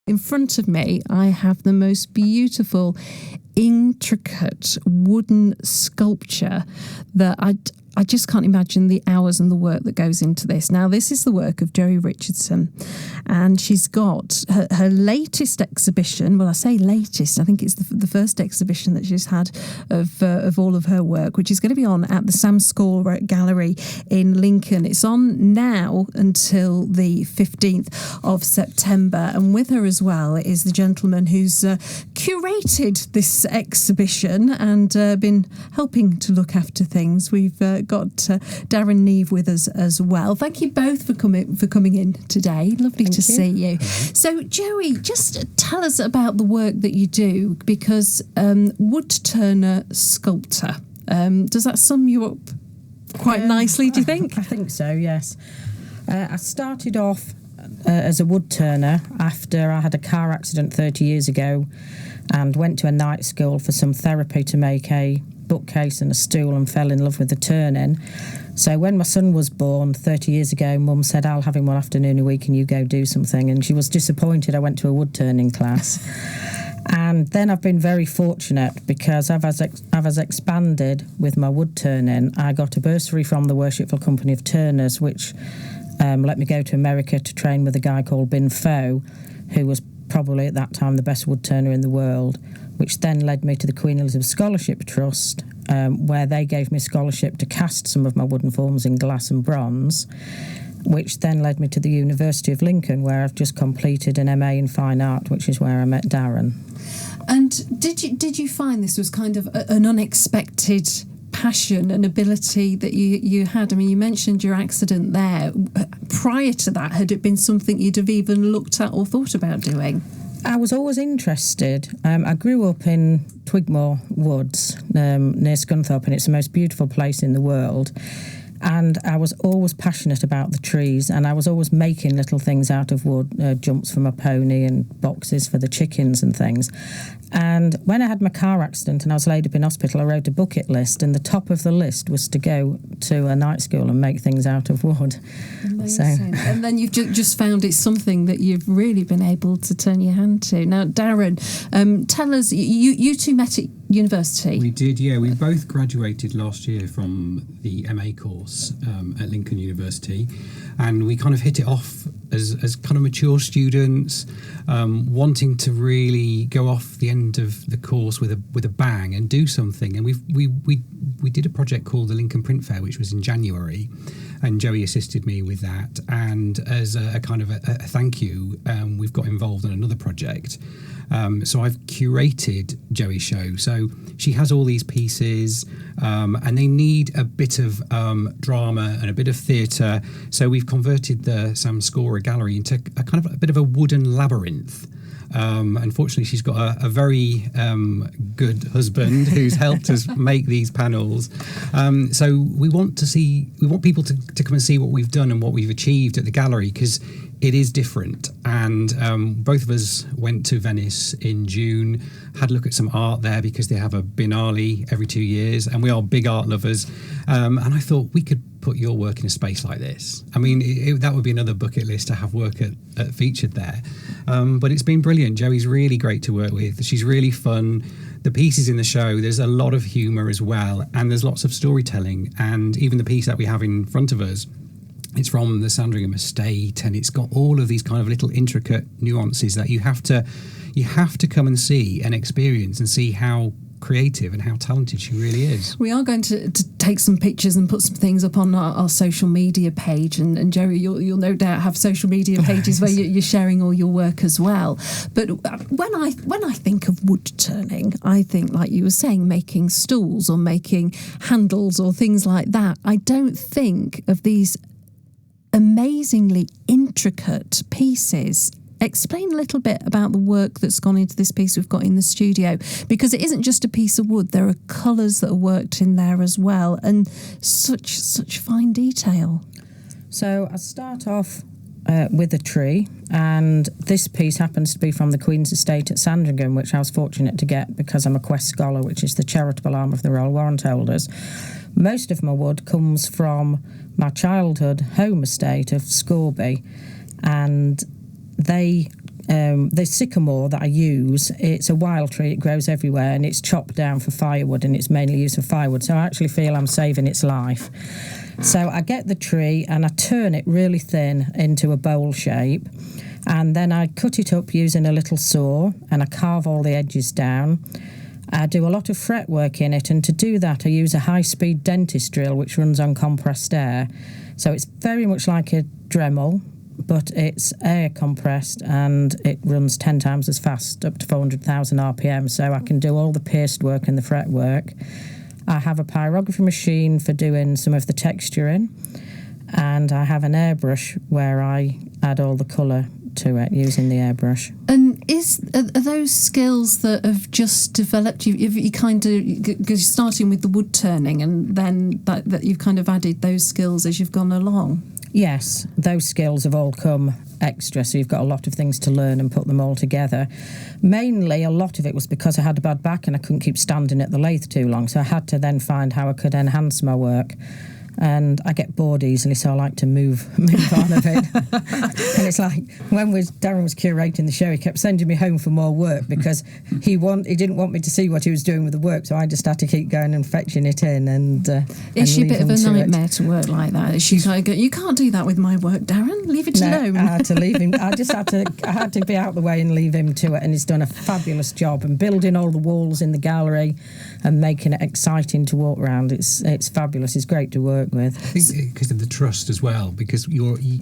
In front of me, I have the most beautiful, intricate wooden sculpture that I just can't imagine the hours and the work that goes into this. Now, this is the work of Joey Richardson, and she's got her latest exhibition. Well, I say latest, I think it's the first exhibition that she's had of all of her work, which is going to be on at the Sam Score Gallery in Lincoln. It's on now until the 15th of September, and with her as well is the gentleman who's curated this exhibition and been helping to look after things. We've got Darren Neave with us as well. Thank you both for coming in today. Lovely to see you. So, Joey, just tell us about the work that you do, because Woodturner sculptor. Does that sum you up quite nicely, do you think? I think so, yes. I started off as a woodturner after I had a car accident 30 years ago and went to a night school for some therapy to make a bookcase and a stool, and fell in love with the turning. So when my son was born 30 years ago, Mum said, I'll have him one afternoon a week and you go do something. And she was disappointed I went to a wood turning class. And then I've been very fortunate because I've expanded with my wood turning. I got a bursary from the Worshipful Company of Turners, which let me go to America to train with a guy called Bin Foe, who was probably at that time the best wood turner in the world, which then led me to the Queen Elizabeth Scholarship Trust, where they gave me a scholarship to cast some of my wooden forms in glass and bronze, which then led me to the University of Lincoln, where I've just completed an MA in Fine Art, which is where I met Darren. And did you find this was kind of an unexpected passion and ability that you had? I mean, you mentioned your accident there. Prior to that, had it been something you'd have even looked at or thought about doing? I was always interested. I grew up in Twigmore Woods near Scunthorpe, and it's the most beautiful place in the world. And I was always passionate about the trees, and I was always making little things out of wood, jumps from a pony and boxes for the chickens and things. And when I had my car accident and I was laid up in hospital, I wrote a bucket list, and the top of the list was to go to a night school and make things out of wood. Amazing. So. And then you've just found it's something that you've really been able to turn your hand to. Now, Darren, tell us, you two met at university? We did, yeah. We both graduated last year from the MA course at Lincoln University, and we kind of hit it off as kind of mature students, wanting to really go off the end of the course with a bang and do something. And we did a project called the Lincoln Print Fair, which was in January, and Joey assisted me with that. And as a kind of a thank you, we've got involved in another project. So I've curated Joey's show. So she has all these pieces, and they need a bit of drama and a bit of theatre. So we've converted the Sam Score Gallery into a kind of a bit of a wooden labyrinth. Unfortunately, she's got a very good husband who's helped us make these panels. So we want people to come and see what we've done and what we've achieved at the gallery, because it is different. And both of us went to Venice in June, had a look at some art there because they have a Biennale every 2 years, and we are big art lovers. And I thought we could put your work in a space like this. I mean, that would be another bucket list to have work at featured there. But it's been brilliant. Joey's really great to work with. She's really fun. The pieces in the show, there's a lot of humour as well, and there's lots of storytelling. And even the piece that we have in front of us, it's from the Sandringham estate, and it's got all of these kind of little intricate nuances that you have to come and see and experience and see how creative and how talented she really is. We are going to take some pictures and put some things up on our social media page, and Jerry, you'll no doubt have social media pages where you're sharing all your work as well. But when I think of wood turning, I think, like you were saying, making stools or making handles or things like that. I don't think of these amazingly intricate pieces. Explain a little bit about the work that's gone into this piece we've got in the studio, because it isn't just a piece of wood. There are colours that are worked in there as well, and such fine detail. So I start off with a tree, and this piece happens to be from the Queen's Estate at Sandringham, which I was fortunate to get because I'm a Quest Scholar, which is the charitable arm of the Royal Warrant Holders. Most of my wood comes from my childhood home estate of Scorby, and they the sycamore that I use, it's a wild tree, it grows everywhere, and it's chopped down for firewood, and it's mainly used for firewood, so I actually feel I'm saving its life. So I get the tree and I turn it really thin into a bowl shape, and then I cut it up using a little saw, and I carve all the edges down. I do a lot of fretwork in it, and to do that I use a high-speed dentist drill which runs on compressed air. So it's very much like a Dremel, but it's air compressed and it runs 10 times as fast, up to 400,000 RPM, so I can do all the pierced work and the fretwork. I have a pyrography machine for doing some of the texturing, and I have an airbrush where I add all the colour to it using the airbrush. And are those skills that have just developed? You kind of, because you're starting with the wood turning, and then that you've kind of added those skills as you've gone along. Yes, those skills have all come extra, so you've got a lot of things to learn and put them all together. Mainly, a lot of it was because I had a bad back and I couldn't keep standing at the lathe too long, so I had to then find how I could enhance my work. And I get bored easily, so I like to move on a bit. And it's like, when Darren was curating the show, he kept sending me home for more work because he didn't want me to see what he was doing with the work, so I just had to keep going and fetching it in. And is she a bit of a nightmare to work like that? She's like, you can't do that with my work, Darren. Leave it alone. I had to leave him. I had to be out the way and leave him to it. And he's done a fabulous job and building all the walls in the gallery and making it exciting to walk around. It's fabulous. It's great to work with. I think because of the trust as well, because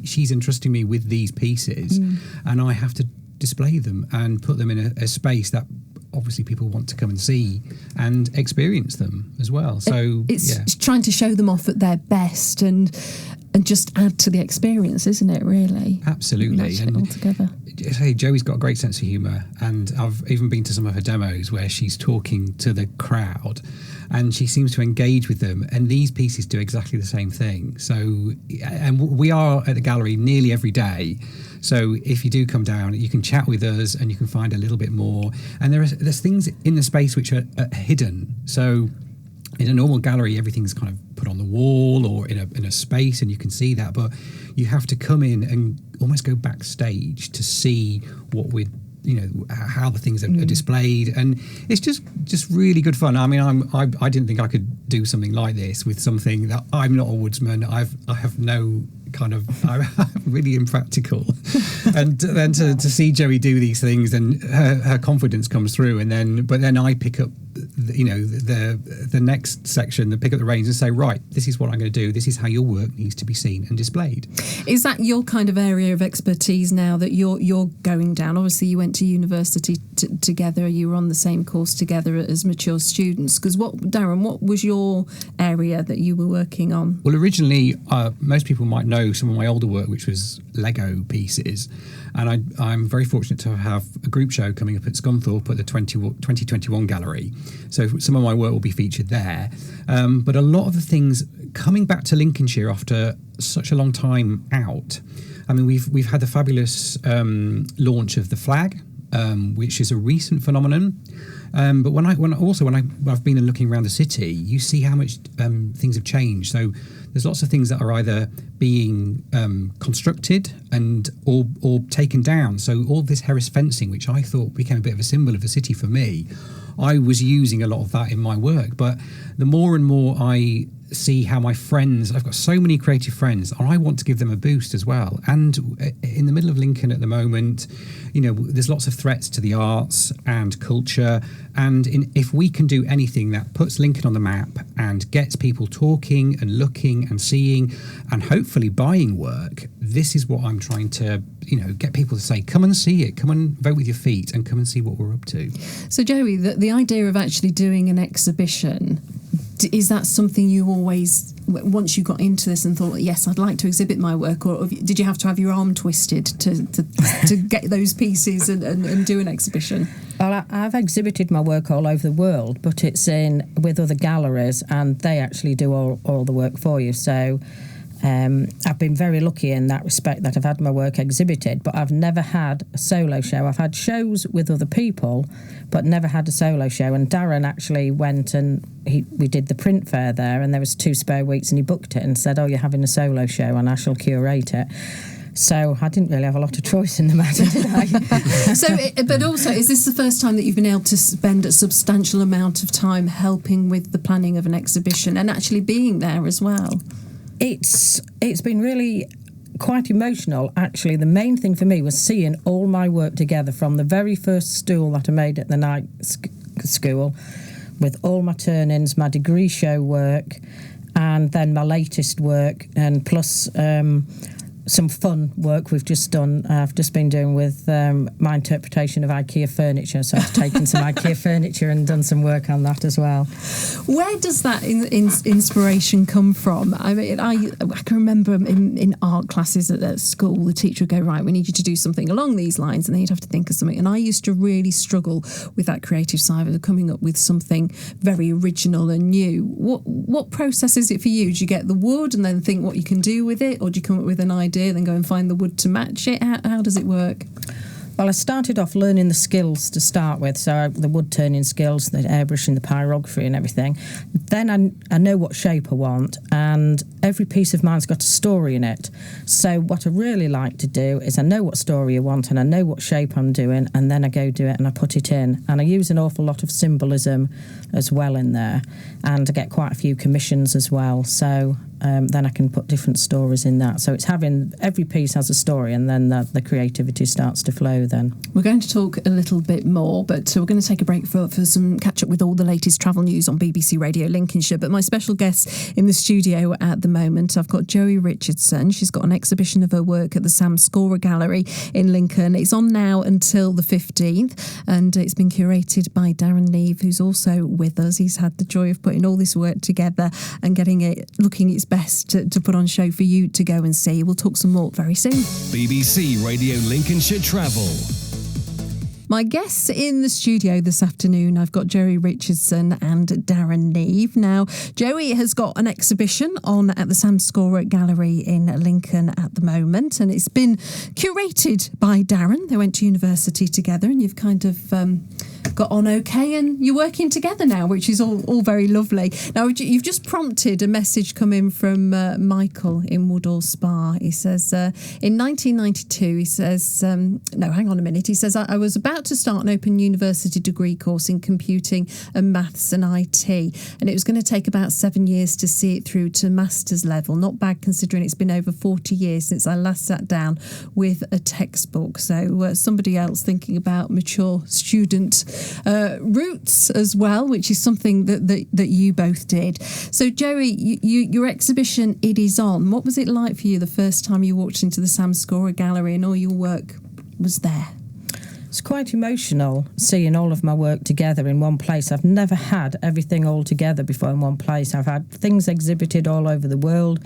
she's entrusting me with these pieces, and I have to display them and put them in a space that obviously people want to come and see and experience them as well. So it's trying to show them off at their best and just add to the experience, isn't it, really? Absolutely. And all together. Hey, Joey's got a great sense of humour, and I've even been to some of her demos where she's talking to the crowd and she seems to engage with them, and these pieces do exactly the same thing. So, and we are at the gallery nearly every day, so if you do come down, you can chat with us and you can find a little bit more, and there's things in the space which are hidden. So in a normal gallery, everything's kind of put on the wall or in a space, and you can see that. But you have to come in and almost go backstage to see what how the things are displayed, and it's just really good fun. I mean, I didn't think I could do something like this with something that I'm not a woodsman. I have no kind of, I'm really impractical. And then to see Joey do these things, and her confidence comes through, but then I pick up the next section, the pick up the reins and say, right, this is what I'm going to do. This is how your work needs to be seen and displayed. Is that your kind of area of expertise now that you're going down? Obviously, you went to university together. You were on the same course together as mature students. Because Darren, what was your area that you were working on? Well, originally, most people might know some of my older work, which was Lego pieces. And I'm very fortunate to have a group show coming up at Scunthorpe at the 2021 gallery. So some of my work will be featured there. But a lot of the things coming back to Lincolnshire after such a long time out. I mean, we've had the fabulous launch of the flag, which is a recent phenomenon. But when I've been looking around the city, you see how much things have changed. So there's lots of things that are either being constructed or taken down. So all this Harris fencing, which I thought became a bit of a symbol of the city for me, I was using a lot of that in my work. But the more and more I see how my friends, I've got so many creative friends, and I want to give them a boost as well. And in the middle of Lincoln at the moment, there's lots of threats to the arts and culture. And if we can do anything that puts Lincoln on the map and gets people talking and looking and seeing and hopefully buying work, this is what I'm trying to, get people to say, come and see it, come and vote with your feet and come and see what we're up to. So Joey, the idea of actually doing an exhibition, is that something you always, once you got into this and thought, yes, I'd like to exhibit my work, or did you have to have your arm twisted to get those pieces and do an exhibition? Well, I've exhibited my work all over the world, but it's with other galleries, and they actually do all the work for you. So I've been very lucky in that respect that I've had my work exhibited, but I've never had a solo show. I've had shows with other people, but never had a solo show. And Darren actually went and we did the print fair there, and there was 2 spare weeks, and he booked it and said, "Oh, you're having a solo show, and I shall curate it." So I didn't really have a lot of choice in the matter, did I? But also, is this the first time that you've been able to spend a substantial amount of time helping with the planning of an exhibition and actually being there as well? It's been really quite emotional, actually. The main thing for me was seeing all my work together, from the very first stool that I made at the night school, with all my turn-ins, my degree show work, and then my latest work, and plus some fun work we've just done. I've just been doing with my interpretation of IKEA furniture, so I've taken some IKEA furniture and done some work on that as well. Where does that inspiration come from? I mean, I can remember in art classes at school, the teacher would go, right, we need you to do something along these lines, and then you'd have to think of something. And I used to really struggle with that creative side of coming up with something very original and new. What process is it for you? Do you get the wood and then think what you can do with it, or do you come up with an idea, then go and find the wood to match it? How does it work? Well, I started off learning the skills to start with, so the wood turning skills, the airbrushing, the pyrography and everything. Then I know what shape I want, and every piece of mine's got a story in it. So what I really like to do is I know what story I want and I know what shape I'm doing, and then I go do it and I put it in. And I use an awful lot of symbolism as well in there, and I get quite a few commissions as well. So then I can put different stories in that. So it's having every piece has a story, and then the creativity starts to flow then. We're going to talk a little bit more, but we're going to take a break for some catch up with all the latest travel news on BBC Radio Lincolnshire. But my special guest in the studio at the moment, I've got Joey Richardson. She's got an exhibition of her work at the Sam Scorer Gallery in Lincoln. It's on now until the 15th, and it's been curated by Darren Neave, who's also with us. He's had the joy of putting all this work together and getting it looking its best to put on show for you to go and see. We'll talk some more very soon. BBC Radio Lincolnshire Travel. My guests in the studio this afternoon, I've got Joey Richardson and Darren Neave. Now, Joey has got an exhibition on at the Sam Scorer Gallery in Lincoln at the moment, and it's been curated by Darren. They went to university together, and you've kind of got on okay, and you're working together now, which is all very lovely. Now, you've just prompted a message come in from Michael in Woodall Spa. He says, in 1992, he says, no, hang on a minute. He says, I was about to start an open university degree course in computing and maths and IT, and it was going to take about 7 years to see it through to master's level. Not bad considering it's been over 40 years since I last sat down with a textbook. So somebody else thinking about mature student routes as well, which is something that you both did. So Joey, your exhibition, It Is On, what was it like for you the first time you walked into the Sam Scorer Gallery and all your work was there? It's quite emotional seeing all of my work together in one place. I've never had everything all together before in one place. I've had things exhibited all over the world,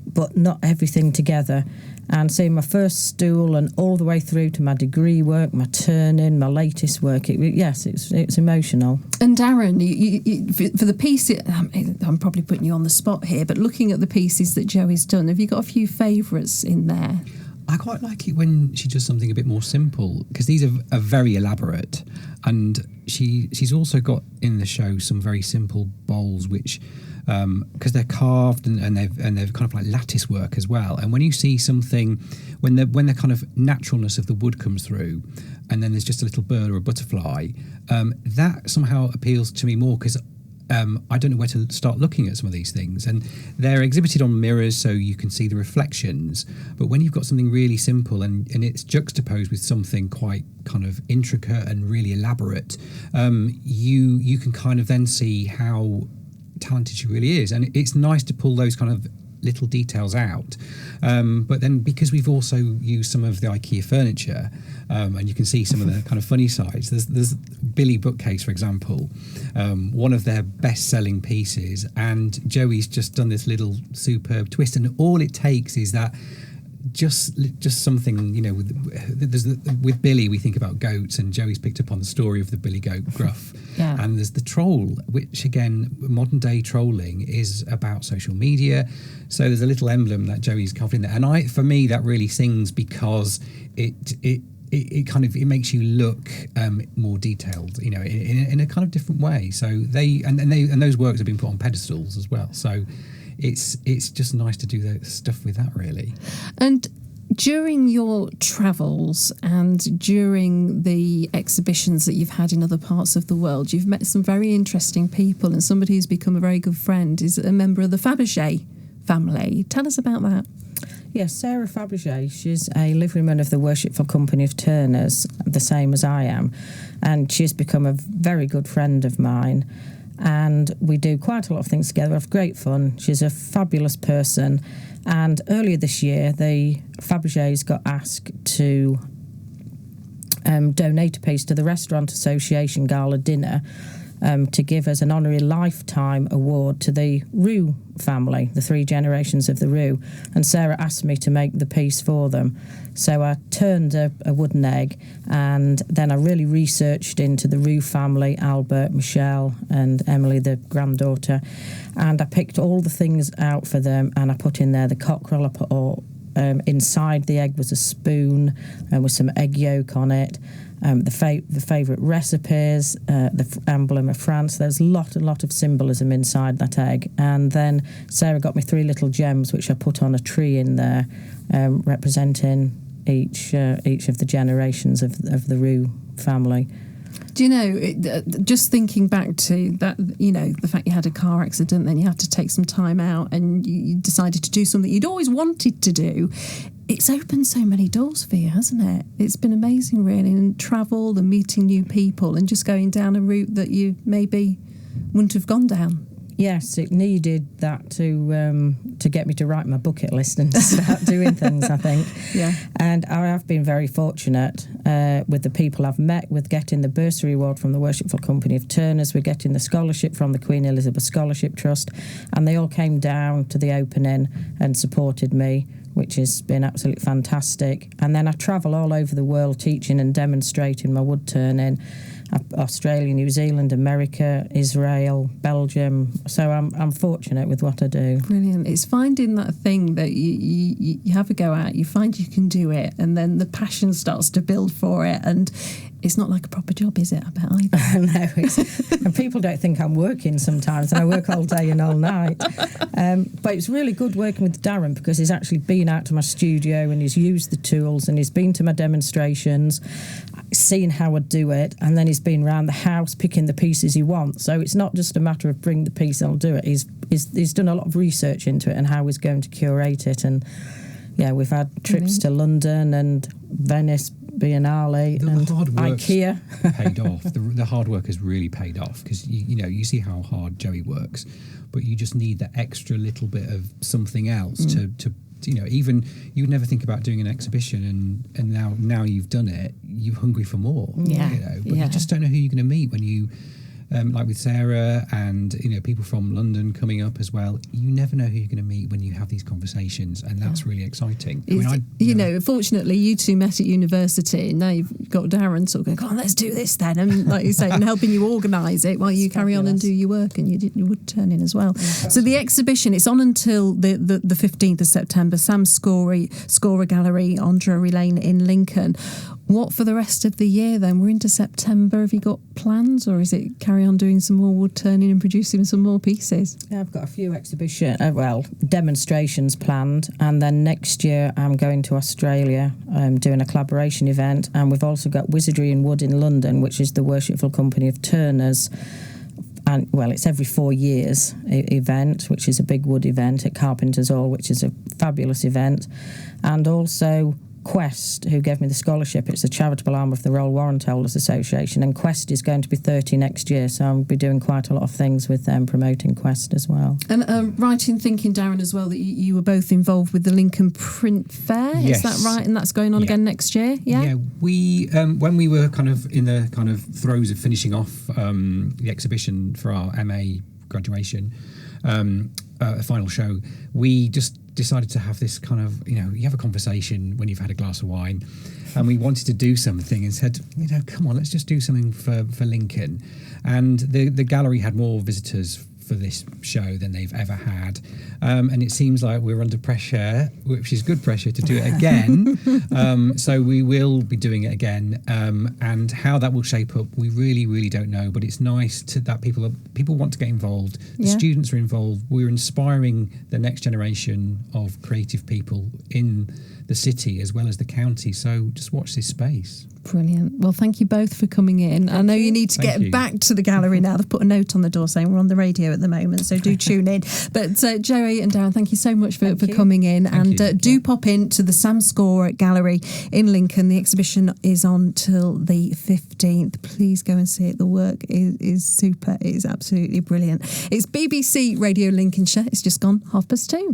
but not everything together. And seeing my first stool and all the way through to my degree work, my turn-in, my latest work, it's emotional. And Darren, you, for the piece, I'm probably putting you on the spot here, but looking at the pieces that Joey's done, have you got a few favourites in there? I quite like it when she does something a bit more simple, because these are very elaborate, and she's also got in the show some very simple bowls which because they're carved and they've kind of like lattice work as well. And when you see something, when the kind of naturalness of the wood comes through, and then there's just a little bird or a butterfly, that somehow appeals to me more, because I don't know where to start looking at some of these things. And they're exhibited on mirrors so you can see the reflections. But when you've got something really simple and it's juxtaposed with something quite kind of intricate and really elaborate, you can kind of then see how talented she really is. And it's nice to pull those kind of little details out, but then because we've also used some of the IKEA furniture, and you can see some of the kind of funny sides. There's Billy bookcase, for example, one of their best-selling pieces, and Joey's just done this little superb twist, and all it takes is that just something, you know, with Billy we think about goats, and Joey's picked up on the story of the Billy goat Gruff. Yeah. And there's the troll, which again, modern day trolling is about social media, so there's a little emblem that Joey's carved in there, and for me that really sings, because it kind of makes you look more detailed, you know, in a kind of different way. So they those works have been put on pedestals as well, so it's just nice to do that stuff with that, really. And During your travels and during the exhibitions that you've had in other parts of the world, you've met some very interesting people, and somebody who's become a very good friend is a member of the Fabergé family. Tell us about that. Yes, Sarah Fabergé, she's a liveryman of the Worshipful Company of Turners, the same as I am, and she's become a very good friend of mine, and we do quite a lot of things together. We have great fun. She's a fabulous person, and earlier this year the Fabergés got asked to donate a piece to the Restaurant Association Gala Dinner to give us an honorary lifetime award to the Roux family, the 3 generations of the Roux. And Sarah asked me to make the piece for them. So I turned a wooden egg, and then I really researched into the Roux family, Albert, Michelle and Emily, the granddaughter. And I picked all the things out for them, and I put in there the cockerel. I put all inside the egg was a spoon with some egg yolk on it. The favourite recipes, the emblem of France. There's a lot of symbolism inside that egg. And then Sarah got me 3 little gems, which I put on a tree in there, representing each of the generations of the Roux family. Do you know, just thinking back to that, you know, the fact you had a car accident, then you had to take some time out and you decided to do something you'd always wanted to do. It's opened so many doors for you, hasn't it? It's been amazing, really, and travel and meeting new people and just going down a route that you maybe wouldn't have gone down. Yes, it needed that to get me to write my bucket list and start doing things, I think. Yeah. And I have been very fortunate with the people I've met, with getting the bursary award from the Worshipful Company of Turners, we're getting the scholarship from the Queen Elizabeth Scholarship Trust, and they all came down to the opening and supported me, which has been absolutely fantastic. And then I travel all over the world teaching and demonstrating my wood turning. Australia, New Zealand, America, Israel, Belgium. So I'm fortunate with what I do. Brilliant. It's finding that thing that you have a go at, you find you can do it, and then the passion starts to build for it, and it's not like a proper job, is it? I bet either. No, and people don't think I'm working sometimes, and I work all day and all night. But it's really good working with Darren, because he's actually been out to my studio and he's used the tools and he's been to my demonstrations, seen how I do it, and then he's been around the house picking the pieces he wants. So it's not just a matter of bring the piece and I'll do it. He's done a lot of research into it and how he's going to curate it. And yeah, we've had trips to London and Venice Biennale and IKEA. Paid off. The hard work has really paid off, because you see how hard Joey works, but you just need that extra little bit of something else to even you would never think about doing an exhibition, and now you've done it, you're hungry for more. But you just don't know who you're going to meet when you like with Sarah and people from London coming up as well. You never know who you're going to meet when you have these conversations, and that's really exciting. Fortunately you two met at university, and now you've got Darren sort of going, come on, let's do this then, and like you say, and helping you organise it while you carry on and do your work, and you did your wood turning as well. So the exhibition, it's on until the 15th of September, Sam Scorer Gallery on Drury Lane in Lincoln. What for the rest of the year then? We're into September. Have you got plans, or is it carry on doing some more wood turning and producing some more pieces? Yeah, I've got a few demonstrations planned, and then next year I'm going to Australia doing a collaboration event, and we've also got Wizardry in Wood in London, which is the Worshipful Company of Turners. And it's every 4 years event, which is a big wood event at Carpenter's Hall, which is a fabulous event. And also Quest, who gave me the scholarship. It's a charitable arm of the Royal Warrant Holders Association, and Quest is going to be 30 next year, so I'll be doing quite a lot of things with them, promoting Quest as well. And right in thinking, Darren, as well, that you were both involved with the Lincoln Print Fair, yes. Is that right? And that's going on again next year, yeah? Yeah, we, when we were kind of in the kind of throes of finishing off the exhibition for our MA graduation, final show, we just decided to have this kind of, you have a conversation when you've had a glass of wine, and we wanted to do something and said, come on, let's just do something for Lincoln. And the gallery had more visitors for this show than they've ever had, and it seems like we're under pressure, which is good pressure, to do it again. So we will be doing it again, and how that will shape up, we really don't know, but it's nice that people want to get involved. The students are involved. We're inspiring the next generation of creative people in the city as well as the county. So just watch this space. Brilliant. Well, thank you both for coming in. I know you need to get back to the gallery now. They've put a note on the door saying we're on the radio at the moment, so do tune in. But Joey and Darren, thank you so much for coming in. Do pop in to the Sam Score Gallery in Lincoln. The exhibition is on till the 15th. Please go and see it. The work is super. It is absolutely brilliant. It's BBC Radio Lincolnshire. It's just gone 2:30.